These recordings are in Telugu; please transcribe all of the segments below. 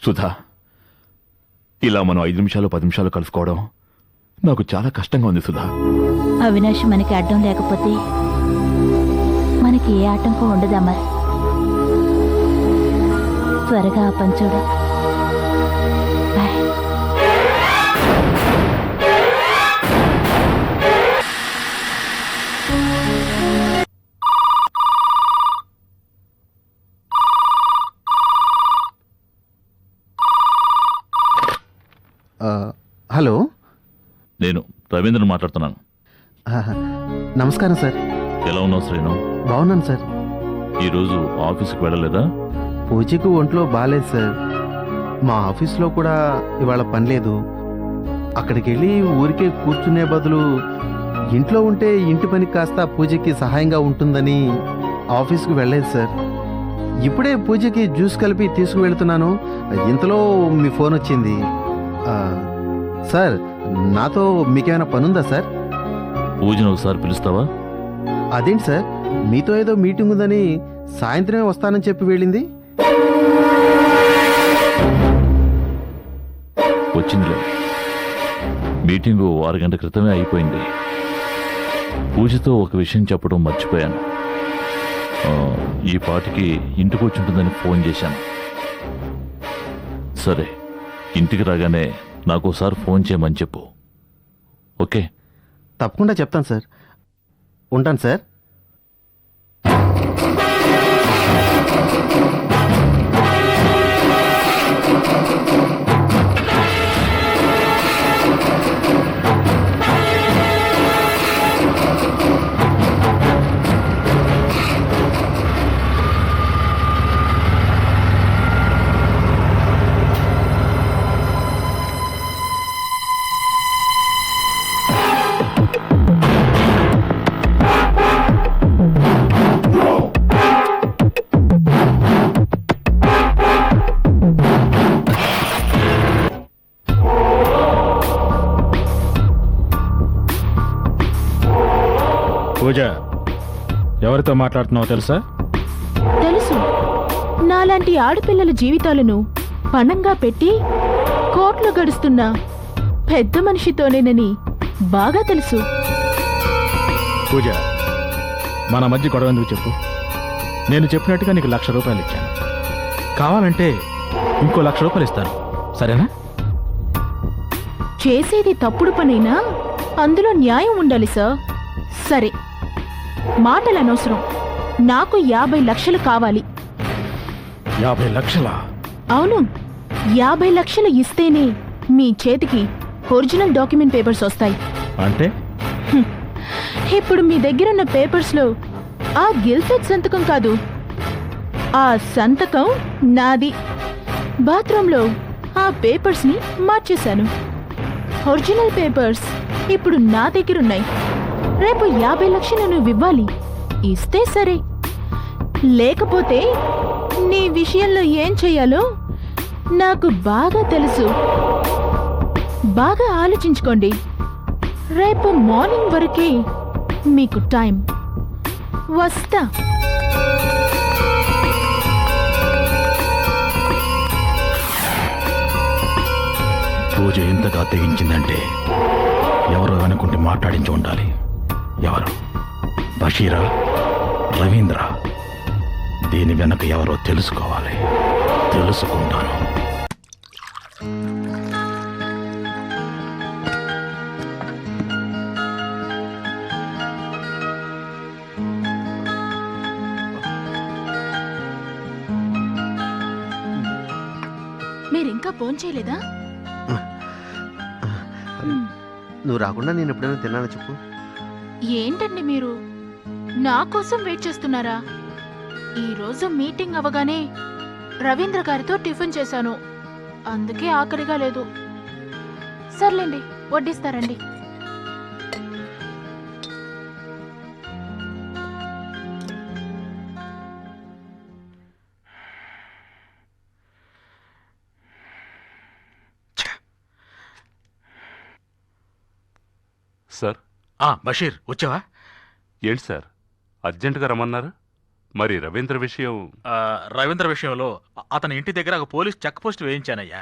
సుధా, ఇలా మనం 5 నిమిషాలు 10 నిమిషాలు కలుసుకోవడం నాకు చాలా కష్టంగా ఉంది సుధా. అవినాష్ మనకి అడ్డం లేకపోతే మనకి ఏ ఆటంకం ఉండదా మరి? త్వరగా ఆ పని చూడు. బాయ్. హలో, నేను రవీంద్రను మాట్లాడుతున్నాను. నమస్కారం సార్. ఎలా ఉన్నావు శ్రీను? బాగున్నాను సార్. ఈరోజు ఆఫీస్కి వెళ్ళలేదా? పూజకి ఒంట్లో బాగాలేదు సార్. మా ఆఫీస్లో కూడా ఇవాళ పని లేదు. అక్కడికి వెళ్ళి ఊరికే కూర్చునే బదులు ఇంట్లో ఉంటే ఇంటి పని కాస్త పూజకి సహాయంగా ఉంటుందని ఆఫీస్కి వెళ్ళలేదు సార్. ఇప్పుడే పూజకి జ్యూస్ కలిపి తీసుకువెళ్తున్నాను. ఇంతలో మీ ఫోన్ వచ్చింది. సార్, నాతో మీకేమైనా పనుందా సార్? పూజను ఒకసారి పిలుస్తావా? అదేంటి సార్, మీతో ఏదో మీటింగ్ ఉందని సాయంత్రమే వస్తానని చెప్పి వెళ్ళింది. వచ్చిందిలే. మీటింగు 6 గంటల క్రితమే అయిపోయింది. పూజతో ఒక విషయం చెప్పడం మర్చిపోయాను. ఈ పాటికి ఇంటికి వచ్చి ఉంటుందని ఫోన్ చేశాను. సరే, ఇంటికి రాగానే నాకు ఒకసారి ఫోన్ చేయమని చెప్పు. ఓకే? తప్పకుండా చెప్తాను సార్. ఉంటాను సార్. పూజ, ఎవరితో మాట్లాడుతున్నావో తెలుసా? తెలుసు. నాలాంటి ఆడపిల్లల జీవితాలను పణంగా పెట్టి కోట్లు గడుస్తున్న పెద్ద మనిషితోనేనని బాగా తెలుసు. పూజ, మన మధ్య గొడవ ఎందుకు చెప్పు. నేను చెప్పినట్టుగా నీకు ₹1,00,000 ఇచ్చాను. కావాలంటే ఇంకో ₹1,00,000 ఇస్తాను, సరేనా? చేసేది తప్పుడు పనైనా అందులో న్యాయం ఉండాలి సార్. సరే, మాటలు అనవసరం. నాకు 50 లక్షలు కావాలి. 50 లక్షలా? అవును, 50 లక్షలు ఇస్తేనే మీ చేతికి ఒరిజినల్ డాక్యుమెంట్ పేపర్స్ వస్తాయి. అంటే ఇప్పుడు మీ దగ్గరున్న పేపర్స్లో ఆ గిల్ఫెడ్ సంతకం కాదు, ఆ సంతకం నాది. బాత్రూంలో ఆ పేపర్స్ని మార్చేశాను. ఒరిజినల్ పేపర్స్ ఇప్పుడు నా దగ్గరున్నాయి. రేపు 50 లక్షలు నువ్వు ఇవ్వాలి. ఇస్తే సరే, లేకపోతే నీ విషయంలో ఏం చెయ్యాలో నాకు బాగా తెలుసు. బాగా ఆలోచించుకోండి. రేపు మార్నింగ్ వరకే మీకు టైం. వస్తా. పూజ ఎంతగా తెగించిందంటే ఎవరో అనుకుంటే మాట్లాడించి ఉండాలి. ఎవరు? బషీరా? రవీంద్ర? దీని వెనక ఎవరో తెలుసుకోవాలి. తెలుసుకుంటాను. మీరింకా ఫోన్ చేయలేదా? నువ్వు రాకుండా నేను ఎప్పుడైనా తిన్నానా చెప్పు. ఏంటండి మీరు నా కోసం వెయిట్ చేస్తున్నారా? ఈరోజు మీటింగ్ అవగానే రవీంద్ర గారితో టిఫిన్ చేశాను, అందుకే ఆకలిగా లేదు. సర్లేండి, వడ్డిస్తారండి. సార్. బషీర్, వచ్చావా? ఏంటి సార్, అర్జెంటుగా రమ్మన్నారు? మరి రవీంద్ర విషయం? రవీంద్ర విషయంలో అతని ఇంటి దగ్గర ఒక పోలీస్ చెక్ పోస్ట్ వేయించానయ్యా.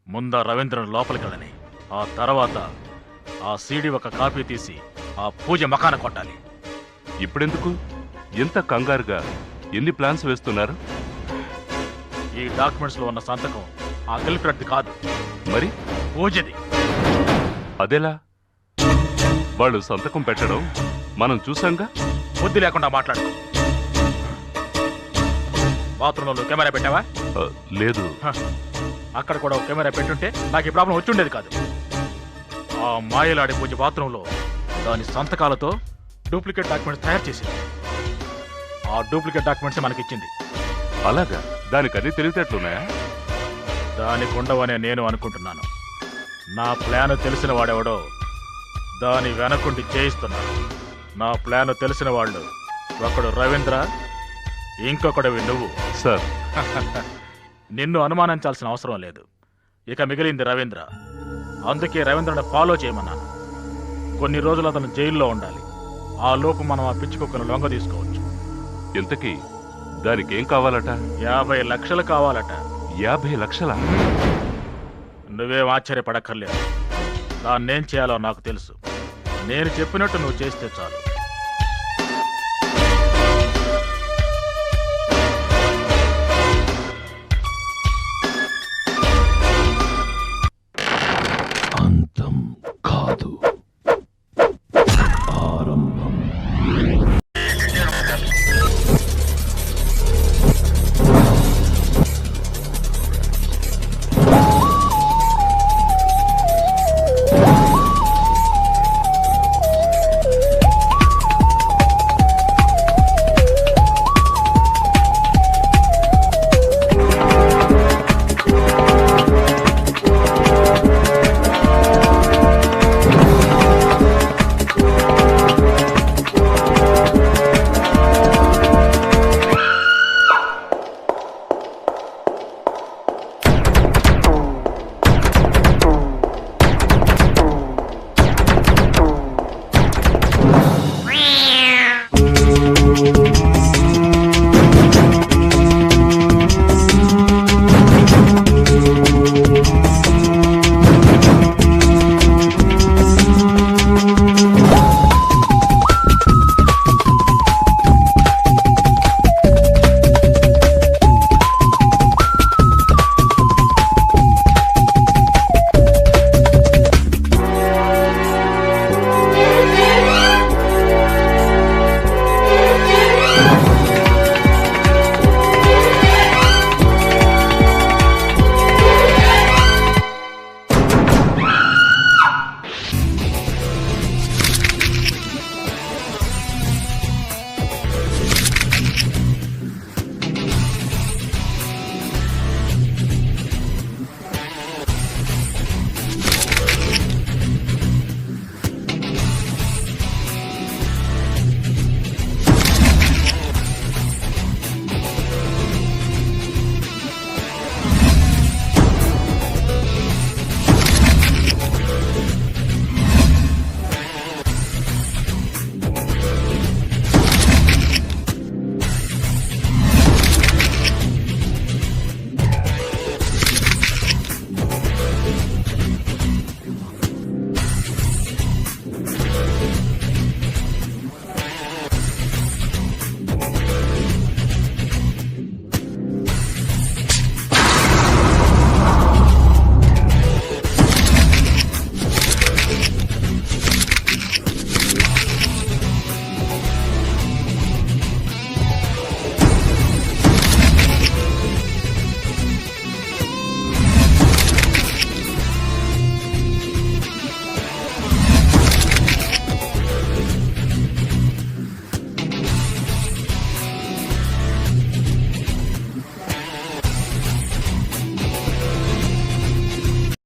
ముందా రవీంద్రను లోపలికి వెళ్ళని, ఆ తర్వాత ఆ సీడీ ఒక కాపీ తీసి ఆ పూజ మకాన కొట్టాలి. ఇప్పుడెందుకు ఎంత కంగారుగా? ఎన్ని ప్లాన్స్ వేస్తున్నారు? ఈ డాక్యుమెంట్స్ లో ఉన్న సంతకం ఆ కలెక్టర్ది కాదు, మరి పూజది. అదెలా? వాళ్ళు సంతకం పెట్టడం మనం చూసాంగా. బుద్ధి లేకుండా మాట్లాడు. బాత్రూంలో కెమెరా పెట్టావా? లేదు. అక్కడ కూడా ఒక కెమెరా పెట్టుంటే నాకు ఈ ప్రాబ్లం వచ్చి ఉండేది కాదు. ఆ మాయలాడి పూజ బాత్రూంలో దాని సంతకాలతో డూప్లికేట్ డాక్యుమెంట్స్ తయారు చేసింది. ఆ డూప్లికేట్ డాక్యుమెంట్స్ మనకిచ్చింది. అలాగా? దానికి అన్ని తెలివితేటలున్నాయా? దానికి ఉండవనే నేను అనుకుంటున్నాను. నా ప్లాన్ తెలిసిన వాడెవడో దాని వెనకుండి చేయిస్తున్నాడు. నా ప్లాన్ తెలిసిన వాళ్ళు ఒకడు రవీంద్ర, ఇంకొకడివి నువ్వు. సార్, నిన్ను అనుమానించాల్సిన అవసరం లేదు. ఇక మిగిలింది రవీంద్ర. అందుకే రవీంద్రను ఫాలో చేయమన్నాను. కొన్ని రోజులు అతను జైల్లో ఉండాలి. ఆ లోపు మనం ఆ పిచ్చి కుక్కను లొంగ తీసుకోవచ్చు. ఇంతకీ దానికి ఏం కావాలట? 50 లక్షలు కావాలట. 50 లక్షలా? నువ్వేం ఆశ్చర్యపడక్కర్లేదు. దాన్నేం చేయాలో నాకు తెలుసు. నేను చెప్పినట్టు నువ్వు చేస్తే చాలు. అంతం కాదు, ఆరంభం.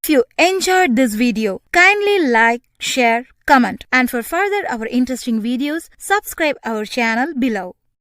If you enjoyed this video, kindly like, share, comment, and for further our interesting videos, subscribe our channel below.